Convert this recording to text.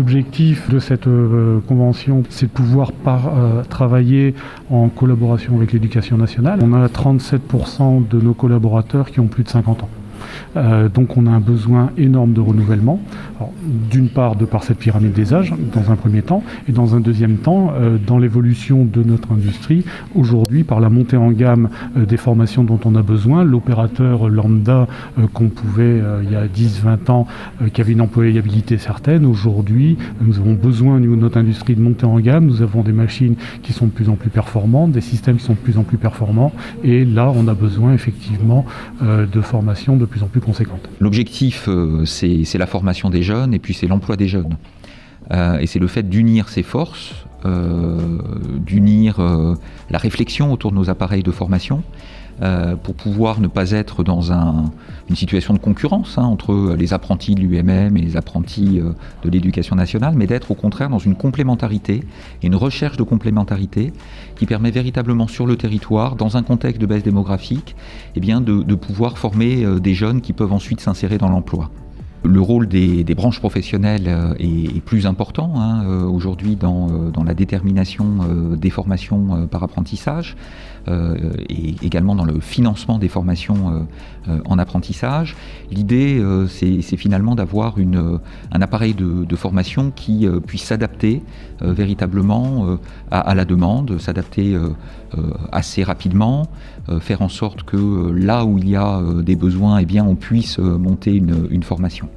L'objectif de cette convention, c'est de pouvoir travailler en collaboration avec l'Éducation nationale. On a 37% de nos collaborateurs qui ont plus de 50 ans. Donc on a un besoin énorme de renouvellement. Alors, d'une part, de par cette pyramide des âges, dans un premier temps, et dans un deuxième temps, dans l'évolution de notre industrie, aujourd'hui, par la montée en gamme des formations dont on a besoin, l'opérateur lambda qu'on pouvait, il y a 10-20 ans, qui avait une employabilité certaine, aujourd'hui, nous avons besoin au niveau de notre industrie de monter en gamme. Nous avons des machines qui sont de plus en plus performantes, des systèmes qui sont de plus en plus performants, et là, on a besoin effectivement de formations de plus en plus conséquente. L'objectif, c'est la formation des jeunes et puis c'est l'emploi des jeunes. Et c'est le fait d'unir ces forces, d'unir la réflexion autour de nos appareils de formation pour pouvoir ne pas être dans une situation de concurrence entre les apprentis de l'UMM et les apprentis de l'Éducation nationale, mais d'être au contraire dans une complémentarité et une recherche de complémentarité qui permet véritablement sur le territoire, dans un contexte de baisse démographique, de pouvoir former des jeunes qui peuvent ensuite s'insérer dans l'emploi. Le rôle des branches professionnelles est plus important aujourd'hui dans la détermination des formations par apprentissage et également dans le financement des formations en apprentissage. L'idée, c'est finalement d'avoir un appareil de formation qui puisse s'adapter véritablement à la demande, s'adapter assez rapidement, faire en sorte que là où il y a des besoins, on puisse monter une formation.